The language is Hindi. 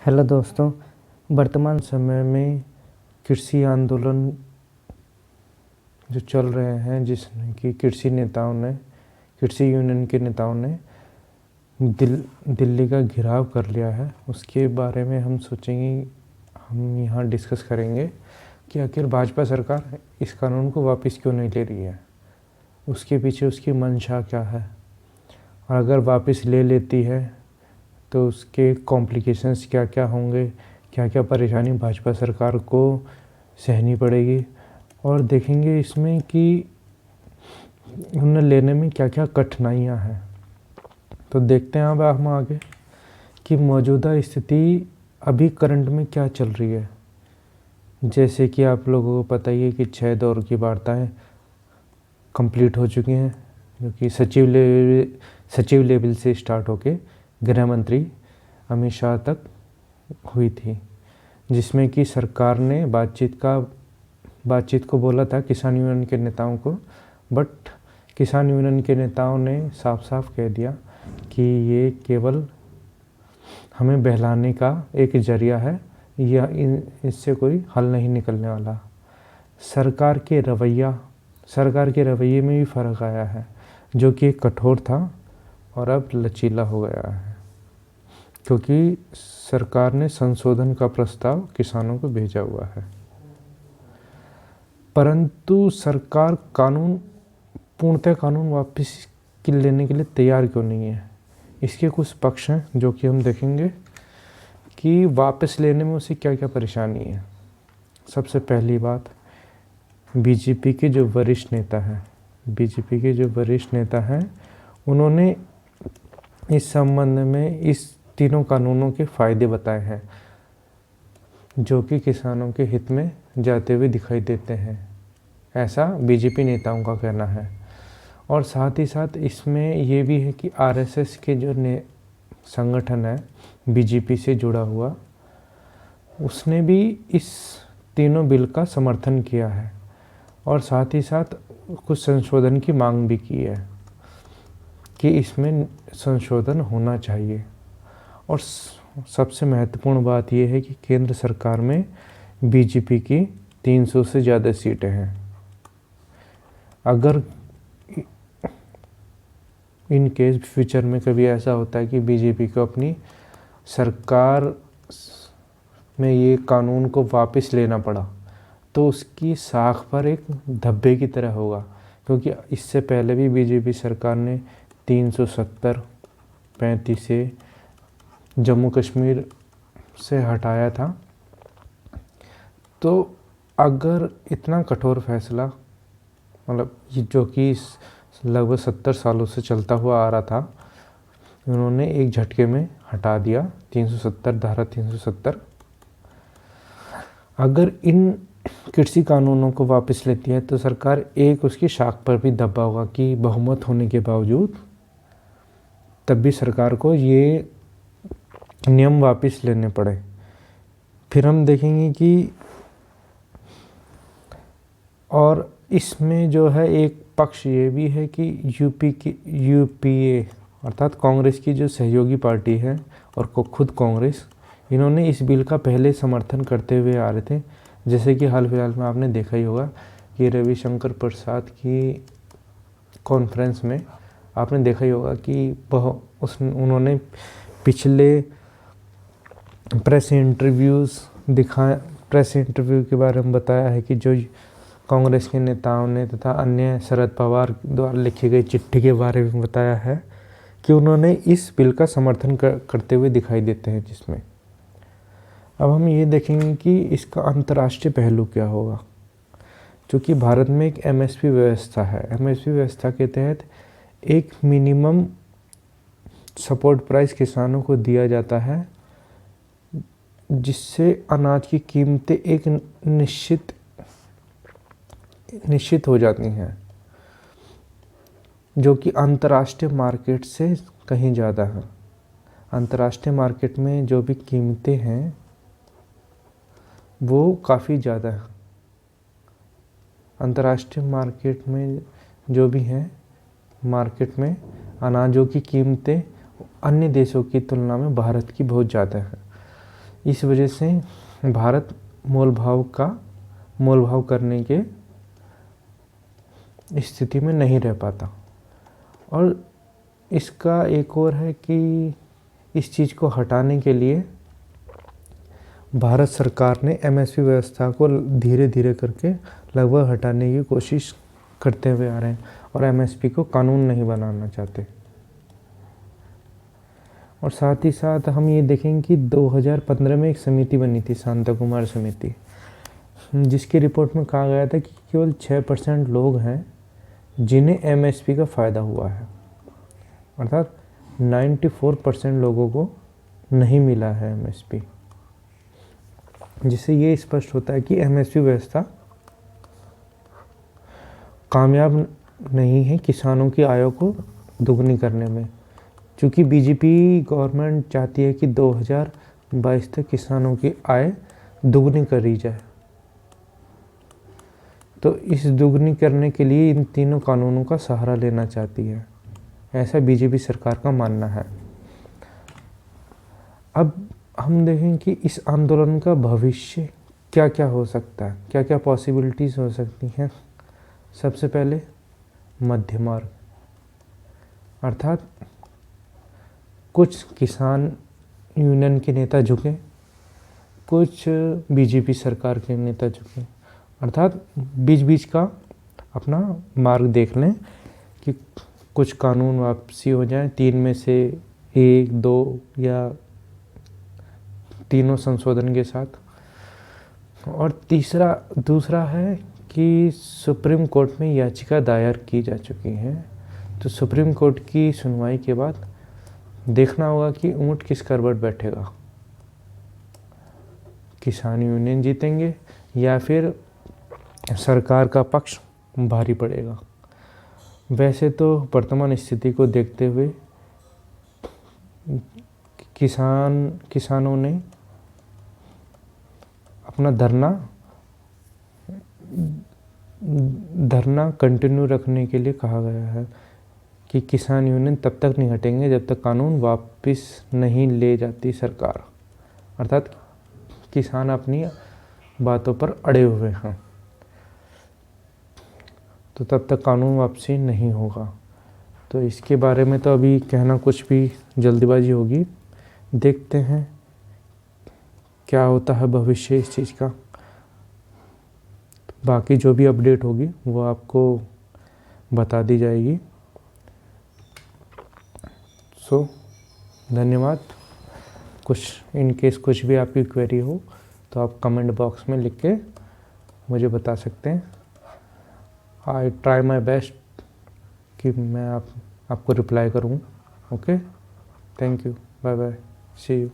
हेलो दोस्तों। वर्तमान समय में कृषि आंदोलन जो चल रहे हैं, जिसमें कि कृषि यूनियन के नेताओं ने दिल्ली का घेराव कर लिया है, उसके बारे में हम सोचेंगे, हम यहाँ डिस्कस करेंगे कि आखिर भाजपा सरकार इस कानून को वापस क्यों नहीं ले रही है, उसके पीछे उसकी मंशा क्या है, और अगर वापस ले लेती है तो उसके कॉम्प्लिकेशंस क्या क्या होंगे, क्या क्या परेशानी भाजपा सरकार को सहनी पड़ेगी, और देखेंगे इसमें कि उन्हें लेने में क्या क्या कठिनाइयाँ हैं। तो देखते हैं अब हम आगे कि मौजूदा स्थिति अभी करंट में क्या चल रही है। जैसे कि आप लोगों को पता ही है कि 6 दौर की वार्ताएं कंप्लीट हो चुकी हैं, जो कि सचिव लेवल से स्टार्ट होके गृह मंत्री अमित शाह तक हुई थी, जिसमें कि सरकार ने बातचीत को बोला था किसान यूनियन के नेताओं को, बट किसान यूनियन के नेताओं ने साफ साफ कह दिया कि ये केवल हमें बहलाने का एक जरिया है, या इससे कोई हल नहीं निकलने वाला। सरकार के रवैये में भी फ़र्क आया है, जो कि कठोर था और अब लचीला हो गया है, क्योंकि सरकार ने संशोधन का प्रस्ताव किसानों को भेजा हुआ है। परंतु सरकार पूर्णतः कानून वापस लेने के लिए तैयार क्यों नहीं है। इसके कुछ पक्ष हैं जो कि हम देखेंगे कि वापस लेने में उसे क्या क्या परेशानी है। सबसे पहली बात, बीजेपी के जो वरिष्ठ नेता हैं उन्होंने इस संबंध में इस तीनों कानूनों के फ़ायदे बताए हैं, जो कि किसानों के हित में जाते हुए दिखाई देते हैं, ऐसा बीजेपी नेताओं का कहना है। और साथ ही साथ इसमें ये भी है कि आरएसएस के जो संगठन है बीजेपी से जुड़ा हुआ, उसने भी इस तीनों बिल का समर्थन किया है, और साथ ही साथ कुछ संशोधन की मांग भी की है कि इसमें संशोधन होना चाहिए। और सबसे महत्वपूर्ण बात यह है कि केंद्र सरकार में बीजेपी की 300 से ज़्यादा सीटें हैं। अगर इन केस फ्यूचर में कभी ऐसा होता है कि बीजेपी को अपनी सरकार में ये कानून को वापस लेना पड़ा, तो उसकी साख पर एक धब्बे की तरह होगा, क्योंकि इससे पहले भी बीजेपी सरकार ने 370-35 से जम्मू कश्मीर से हटाया था। तो अगर इतना कठोर फैसला, मतलब जो कि लगभग 70 सालों से चलता हुआ आ रहा था, उन्होंने एक झटके में हटा दिया 370। अगर इन कृषि कानूनों को वापस लेती है तो सरकार एक उसकी शाख पर भी दबा होगा कि बहुमत होने के बावजूद तब भी सरकार को ये नियम वापस लेने पड़े। फिर हम देखेंगे कि और इसमें जो है एक पक्ष ये भी है कि यूपीए अर्थात कांग्रेस की जो सहयोगी पार्टी है और खुद कांग्रेस, इन्होंने इस बिल का पहले समर्थन करते हुए आ रहे थे। जैसे कि हाल फिलहाल में आपने देखा ही होगा कि रविशंकर प्रसाद की कॉन्फ्रेंस में आपने देखा ही होगा कि उन्होंने पिछले प्रेस इंटरव्यू के बारे में बताया है कि जो कांग्रेस के नेताओं ने तथा अन्य शरद पवार द्वारा लिखी गई चिट्ठी के बारे में बताया है कि उन्होंने इस बिल का समर्थन करते हुए दिखाई देते हैं। जिसमें अब हम ये देखेंगे कि इसका अंतर्राष्ट्रीय पहलू क्या होगा, क्योंकि भारत में एक एमएसपी व्यवस्था है। एमएसपी व्यवस्था के तहत एक मिनिमम सपोर्ट प्राइस किसानों को दिया जाता है, जिससे अनाज की कीमतें एक निश्चित हो जाती हैं, जो कि अंतर्राष्ट्रीय मार्केट से कहीं ज़्यादा है। अंतर्राष्ट्रीय मार्केट में जो भी कीमतें हैं वो काफ़ी ज़्यादा है। अंतर्राष्ट्रीय मार्केट में जो भी हैं, मार्केट में अनाजों की कीमतें अन्य देशों की तुलना में भारत की बहुत ज़्यादा है। इस वजह से भारत मोल भाव करने के स्थिति में नहीं रह पाता। और इसका एक और है कि इस चीज़ को हटाने के लिए भारत सरकार ने एमएसपी व्यवस्था को धीरे धीरे करके लगभग हटाने की कोशिश करते हुए आ रहे हैं और एमएसपी को कानून नहीं बनाना चाहते। और साथ ही साथ हम ये देखेंगे कि 2015 में एक समिति बनी थी, शांता कुमार समिति, जिसकी रिपोर्ट में कहा गया था कि केवल 6% लोग हैं जिन्हें एमएसपी का फ़ायदा हुआ है, अर्थात 94% लोगों को नहीं मिला है एमएसपी। जिससे ये स्पष्ट होता है कि एमएसपी व्यवस्था कामयाब नहीं है किसानों की आय को दुगनी करने में, क्योंकि बीजेपी गवर्नमेंट चाहती है कि 2022 तक किसानों की आय दुगनी करी जाए। तो इस दुगनी करने के लिए इन तीनों कानूनों का सहारा लेना चाहती है, ऐसा बीजेपी सरकार का मानना है। अब हम देखें कि इस आंदोलन का भविष्य क्या क्या हो सकता है, क्या क्या पॉसिबिलिटीज़ हो सकती हैं। सबसे पहले मध्य मार्ग, अर्थात कुछ किसान यूनियन के नेता झुके, कुछ बीजेपी सरकार के नेता झुके, अर्थात बीच बीच का अपना मार्ग देख लें कि कुछ कानून वापसी हो जाए, 3 में से 1, 2 या तीनों संशोधन के साथ। और दूसरा है कि सुप्रीम कोर्ट में याचिका दायर की जा चुकी है, तो सुप्रीम कोर्ट की सुनवाई के बाद देखना होगा कि ऊंट किस करवट बैठेगा, किसान यूनियन जीतेंगे या फिर सरकार का पक्ष भारी पड़ेगा। वैसे तो वर्तमान स्थिति को देखते हुए किसानों ने अपना धरना कंटिन्यू रखने के लिए कहा गया है कि किसान यूनियन तब तक नहीं हटेंगे जब तक कानून वापस नहीं ले जाती सरकार, अर्थात किसान अपनी बातों पर अड़े हुए हैं, तो तब तक कानून वापसी नहीं होगा। तो इसके बारे में तो अभी कहना कुछ भी जल्दबाजी होगी, देखते हैं क्या होता है भविष्य इस चीज़ का। बाकी जो भी अपडेट होगी वो आपको बता दी जाएगी। सो धन्यवाद। इन केस कुछ भी आपकी क्वेरी हो तो आप कमेंट बॉक्स में लिख के मुझे बता सकते हैं। आई ट्राई माई बेस्ट कि मैं आपको रिप्लाई करूँ। Okay, thank you, bye bye, see you.